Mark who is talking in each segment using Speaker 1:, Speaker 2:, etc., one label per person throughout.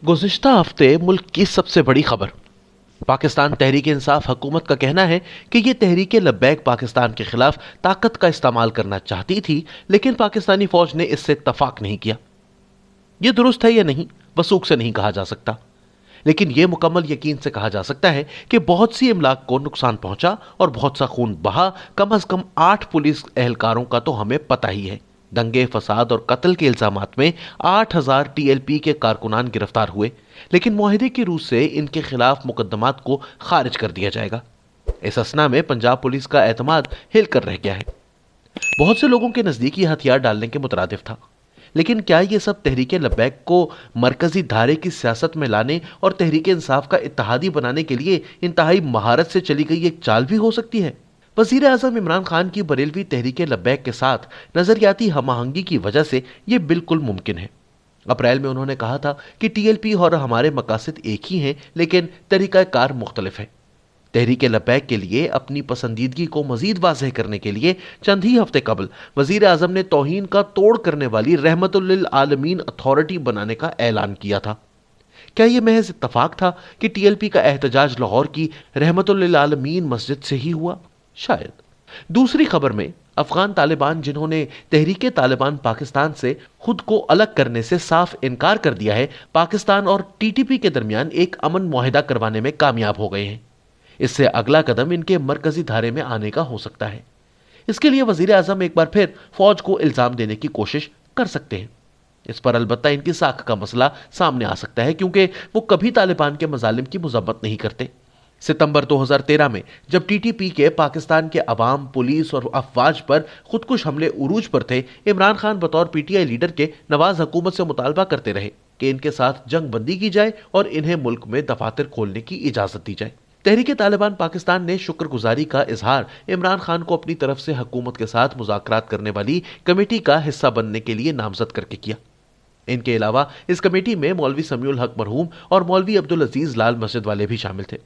Speaker 1: गुज़िश्ता हफ्ते मुल्क की सबसे बड़ी खबर। पाकिस्तान तहरीक इंसाफ हुकूमत का कहना है कि ये तहरीक लब्बैक पाकिस्तान के खिलाफ ताकत का इस्तेमाल करना चाहती थी, लेकिन पाकिस्तानी फौज ने इससे इत्तफाक नहीं किया। ये दुरुस्त है या नहीं, वसूख से नहीं कहा जा सकता, लेकिन यह मुकम्मल यकीन से कहा जा सकता है कि बहुत सी इमलाक को नुकसान पहुंचा और बहुत सा खून बहा। कम अज कम 8 पुलिस एहलकारों का तो हमें पता ही है। दंगे, फसाद और कत्ल के इल्जामात में 8000 टीएलपी के कारकुनान गिरफ्तार हुए, लेकिन मुआहिदे की रूह से इनके खिलाफ मुकदमात को खारिज कर दिया जाएगा। इस असना में पंजाब पुलिस का एतमाद हिल कर रह गया है। बहुत से लोगों के नजदीक ये हथियार डालने के मुतरादिफ था, लेकिन क्या ये सब तहरीक लब्बैक को मरकजी धारे की सियासत में लाने और तहरीक इंसाफ का इत्तेहादी बनाने के लिए इंतहाई महारत से चली गई एक चाल भी हो सकती है? वजीर आजम इमरान खान की बरेलवी तहरीक लब्बैक के साथ नजरियाती हमआहंगी की वजह से यह बिल्कुल मुमकिन है। अप्रैल में उन्होंने कहा था कि टीएलपी और हमारे मकासद एक ही हैं, लेकिन तरीकाकार मुख्तलिफ है। तहरीक लब्बैक के लिए अपनी पसंदीदगी को मजीद वाज़ेह करने के लिए चंद ही हफ्ते कबल वजीर आजम ने तौहीन का तोड़ करने वाली रहमतुल लिल आलमीन अथॉरिटी बनाने का ऐलान किया था। क्या यह महज इत्तफाक था कि टीएलपी का एहतजाज लाहौर की रहमतुल लिल आलमीन मस्जिद से ही हुआ? शायद। दूसरी खबर में अफगान तालिबान, जिन्होंने तहरीक तालिबान पाकिस्तान से खुद को अलग करने से साफ इनकार कर दिया है, पाकिस्तान और टीटीपी के दरमियान एक अमन मुआहिदा करवाने में कामयाब हो गए हैं। इससे अगला कदम इनके मरकजी धारे में आने का हो सकता है। इसके लिए वजीर आजम एक बार फिर फौज को इल्जाम देने की कोशिश कर सकते हैं। इस पर अलबत्ता इनकी साख का मसला सामने आ सकता है, क्योंकि वो कभी तालिबान के मजालिम की मजम्मत नहीं करते। सितंबर 2013 में जब टीटीपी के पाकिस्तान के अवाम, पुलिस और अफवाज पर खुदकुश हमले उरूज पर थे, इमरान खान बतौर पीटीआई लीडर के नवाज हुकूमत से मुतालबा करते रहे कि इनके साथ जंग बंदी की जाए और इन्हें मुल्क में दफातर खोलने की इजाजत दी जाए। तहरीक तालिबान पाकिस्तान ने शुक्रगुजारी का इजहार इमरान खान को अपनी तरफ से हुकूमत के साथ मुज़ाकरात करने वाली कमेटी का हिस्सा बनने के लिए नामजद करके किया। इनके अलावा इस कमेटी में मौलवी समीउल हक मरहूम और मौलवी अब्दुल अजीज लाल मस्जिद वाले भी शामिल थे।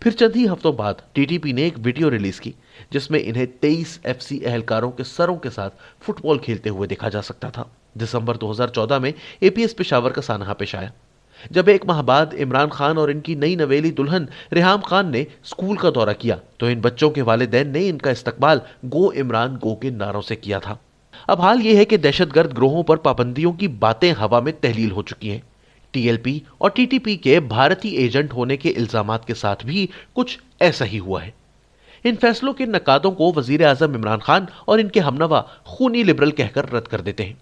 Speaker 1: फिर चंद ही हफ्तों बाद टीटीपी ने एक वीडियो रिलीज की, जिसमें इन्हें 23 एफसी एहलकारों के सरों के साथ फुटबॉल खेलते हुए देखा जा सकता था। दिसंबर 2014 में एपीएस पेशावर का सानहा पेश आया, जब एक माह बाद इमरान खान और इनकी नई नवेली दुल्हन रेहाम खान ने स्कूल का दौरा किया, तो इन बच्चों के वालिदैन ने इनका इस्तकबाल गो इमरान गो के नारों से किया था। अब हाल यह है कि दहशतगर्द ग्रोहों पर पाबंदियों की बातें हवा में तहलील हो चुकी हैं। टीएलपी और टीटीपी के भारतीय एजेंट होने के इल्जामात के साथ भी कुछ ऐसा ही हुआ है। इन फैसलों के नकादों को वजीर आजम इमरान खान और इनके हमनवा खूनी लिबरल कहकर रद्द कर देते हैं।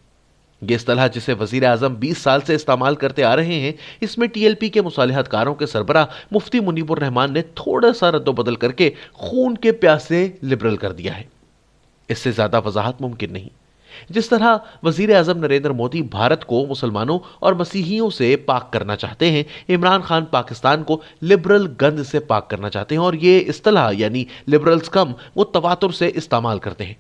Speaker 1: ये इस्तेलाह, जिसे वजीर आजम 20 साल से इस्तेमाल करते आ रहे हैं, इसमें टीएलपी के मुसालिहतकारों के सरबराह मुफ्ती मुनीबुर रहमान ने थोड़ा सा रद्दोबदल करके खून के प्यासे लिबरल कर दिया है। इससे ज्यादा वजाहत मुमकिन नहीं। जिस तरह वजीर आजम नरेंद्र मोदी भारत को मुसलमानों और मसीहियों से पाक करना चाहते हैं, इमरान खान पाकिस्तान को लिबरल गंद से पाक करना चाहते हैं, और ये इस्तेलाह यानी लिबरल्स कम वो तवातुर से इस्तेमाल करते हैं।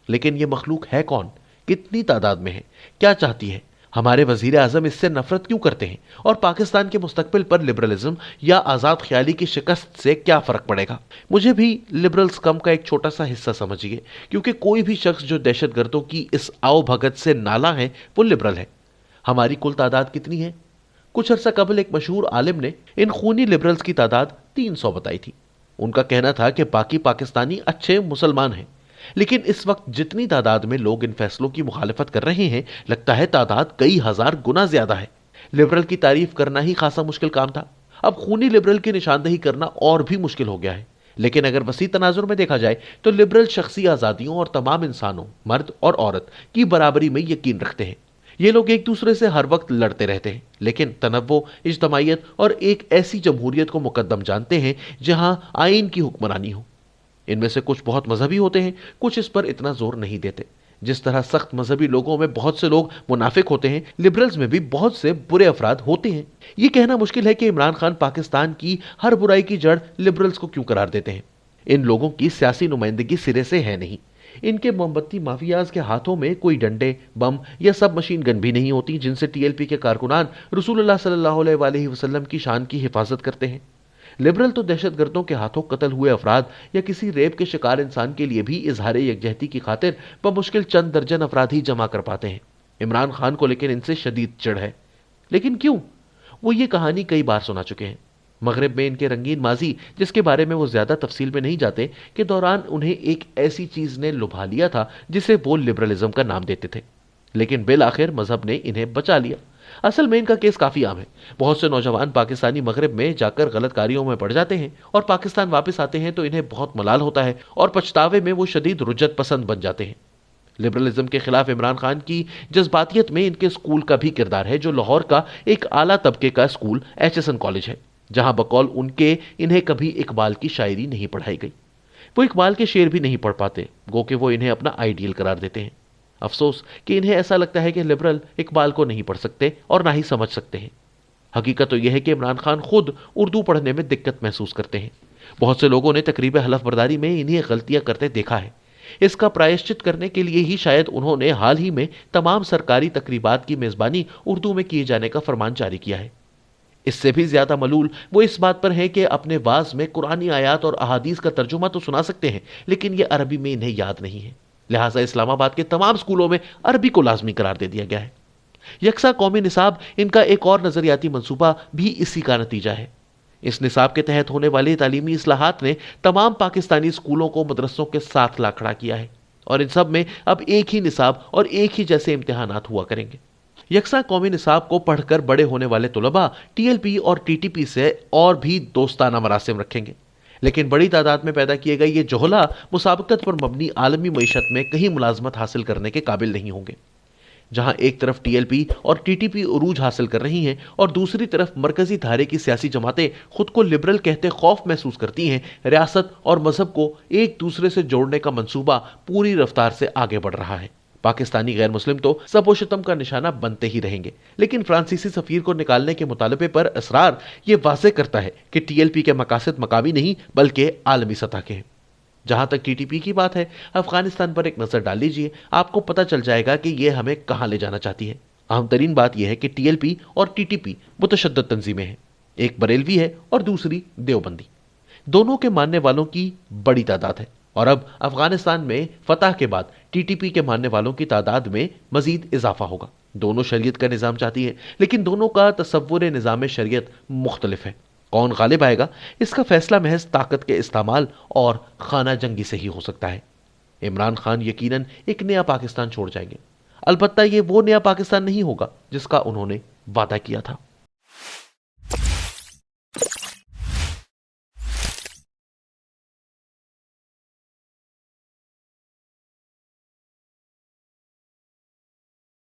Speaker 1: लेकिन ये मखलूक है कौन, कितनी तादाद में है, क्या चाहती है? हमारे वजीर आजम इससे नफरत क्यों करते हैं? और पाकिस्तान के मुस्तकबिल पर लिबरलिज्म या आज़ाद ख्याली की शिकस्त से क्या फ़र्क पड़ेगा? मुझे भी लिबरल्स कम का एक छोटा सा हिस्सा समझिए, क्योंकि कोई भी शख्स जो दहशतगर्दों की इस आओ भगत से नाला है वो लिबरल है। हमारी कुल तादाद कितनी है? कुछ अर्सा कबल एक मशहूर आलिम ने इन खूनी लिबरल्स की तादाद 300 बताई थी। उनका कहना था कि बाकी पाकिस्तानी अच्छे मुसलमान हैं, लेकिन इस वक्त जितनी तादाद में लोग इन फैसलों की मुखालिफत कर रहे हैं, लगता है तादाद कई हजार गुना ज्यादा है। लिबरल की तारीफ करना ही खासा मुश्किल काम था, अब खूनी लिबरल की निशानदेही करना और भी मुश्किल हो गया है। लेकिन अगर वसी तनाजुर में देखा जाए तो लिबरल शख्सी आज़ादियों और तमाम इंसानों, मर्द और औरत की बराबरी में यकीन रखते हैं। ये लोग एक दूसरे से हर वक्त लड़ते रहते हैं, लेकिन तनव्वो, इज्तमाइयत और एक ऐसी जमहूरियत को मुकद्दम जानते हैं जहां आइन की हुक्मरानी हो। इनमें से कुछ बहुत मजहबी होते हैं, कुछ इस पर इतना जोर नहीं देते। जिस तरह सख्त मजहबी लोगों में बहुत से लोग मुनाफिक होते हैं, लिबरल्स में भी बहुत से बुरे अफराद होते हैं। यह कहना मुश्किल है कि इमरान खान पाकिस्तान की हर बुराई की जड़ लिबरल्स को क्यों करार देते हैं। इन लोगों की सियासी नुमाइंदगी सिरे से है नहीं। इनके मोमबत्ती माफियाज के हाथों में कोई डंडे, बम या सब मशीन गन भी नहीं होती, जिनसे टीएलपी के कारकुनान रसूलुल्लाह सल्लल्लाहु अलैहि वसल्लम की शान की हिफाजत करते हैं। लिबरल तो दहशतगर्दों के हाथों कत्ल हुए अफराद या किसी रेप के शिकार इंसान के लिए भी इजहार यकजहती की खातिर बमुश्किल चंद दर्जन अफराद ही जमा कर पाते हैं। इमरान खान को लेकिन इनसे शदीद चिढ़ है। लेकिन क्यों? وہ یہ کہانی کئی بار سنا چکے ہیں۔ مغرب میں ان کے رنگین ماضی، جس کے بارے میں وہ زیادہ تفصیل میں نہیں جاتے، کے دوران انہیں ایک ایسی چیز نے لبھا لیا تھا جسے وہ لبرلزم کا نام دیتے تھے، لیکن بالآخر مذہب نے انہیں بچا لیا۔ اصل میں ان کا کیس کافی عام ہے۔ بہت سے نوجوان پاکستانی مغرب میں جا کر غلط کاریوں میں پڑ جاتے ہیں اور پاکستان واپس آتے ہیں تو انہیں بہت ملال ہوتا ہے اور پچھتاوے میں وہ شدید رجت پسند بن جاتے ہیں۔ لبرلزم کے خلاف عمران خان کی جذباتیت میں ان کے اسکول کا بھی کردار ہے، جو لاہور کا ایک اعلیٰ طبقے کا اسکول ایچ کالج ہے، جہاں بقول ان کے انہیں کبھی اقبال کی شاعری نہیں پڑھائی گئی۔ وہ اقبال کے شعر بھی نہیں پڑھ پاتے، گو کہ وہ انہیں اپنا آئیڈیل قرار دیتے ہیں۔ افسوس کہ انہیں ایسا لگتا ہے کہ لبرل اقبال کو نہیں پڑھ سکتے اور نہ ہی سمجھ سکتے ہیں۔ حقیقت تو یہ ہے کہ عمران خان خود اردو پڑھنے میں دقت محسوس کرتے ہیں۔ بہت سے لوگوں نے تقریب حلف برداری میں انہیں غلطیاں کرتے دیکھا ہے۔ اس کا پرائشچت کرنے کے لیے ہی شاید انہوں نے حال ہی میں تمام سرکاری تقریبات کی میزبانی اردو میں کیے جانے کا فرمان جاری کیا ہے۔ اس سے بھی زیادہ ملول وہ اس بات پر ہیں کہ اپنے واز میں قرآنی آیات اور احادیث کا ترجمہ تو سنا سکتے ہیں، لیکن یہ عربی میں انہیں یاد نہیں ہے، لہٰذا اسلام آباد کے تمام اسکولوں میں عربی کو لازمی قرار دے دیا گیا ہے۔ یکساں قومی نصاب ان کا ایک اور نظریاتی منصوبہ بھی اسی کا نتیجہ ہے۔ اس نصاب کے تحت ہونے والی تعلیمی اصلاحات نے تمام پاکستانی اسکولوں کو مدرسوں کے ساتھ لا کھڑا کیا ہے، اور ان سب میں اب ایک ہی نصاب اور ایک ہی جیسے امتحانات ہوا کریں گے۔ یکساں قومی نصاب کو پڑھ کر بڑے ہونے والے طلباء ٹی ایل پی اور ٹی ٹی پی سے اور بھی دوستانہ مراسم رکھیں گے، لیکن بڑی تعداد میں پیدا کیے گئے یہ جوہلا مسابقت پر مبنی عالمی معیشت میں کہیں ملازمت حاصل کرنے کے قابل نہیں ہوں گے۔ جہاں ایک طرف ٹی ایل پی اور ٹی ٹی پی عروج حاصل کر رہی ہیں اور دوسری طرف مرکزی دھارے کی سیاسی جماعتیں خود کو لبرل کہتے خوف محسوس کرتی ہیں، ریاست اور مذہب کو ایک دوسرے سے جوڑنے کا منصوبہ پوری رفتار سے آگے بڑھ رہا ہے۔ پاکستانی غیر مسلم تو سب و شتم کا نشانہ بنتے ہی رہیں گے، لیکن فرانسیسی سفیر کو نکالنے کے مطالبے پر اصرار یہ واضح کرتا ہے کہ ٹی ایل پی کے مقاصد مقامی نہیں بلکہ عالمی سطح کے ہیں۔ جہاں تک ٹی ٹی پی کی بات ہے، افغانستان پر ایک نظر ڈال لیجئے، آپ کو پتہ چل جائے گا کہ یہ ہمیں کہاں لے جانا چاہتی ہے۔ اہم ترین بات یہ ہے کہ ٹی ایل پی اور ٹی ٹی پی متشدد تنظیمیں ہیں، ایک بریلوی ہے اور دوسری دیوبندی۔ دونوں کے ماننے والوں کی بڑی تعداد ہے، اور اب افغانستان میں فتح کے بعد ٹی ٹی پی کے ماننے والوں کی تعداد میں مزید اضافہ ہوگا۔ دونوں شریعت کا نظام چاہتی ہے، لیکن دونوں کا تصور نظام شریعت مختلف ہے۔ کون غالب آئے گا، اس کا فیصلہ محض طاقت کے استعمال اور خانہ جنگی سے ہی ہو سکتا ہے۔ عمران خان یقیناً ایک نیا پاکستان چھوڑ جائیں گے، البتہ یہ وہ نیا پاکستان نہیں ہوگا جس کا انہوں نے وعدہ کیا تھا۔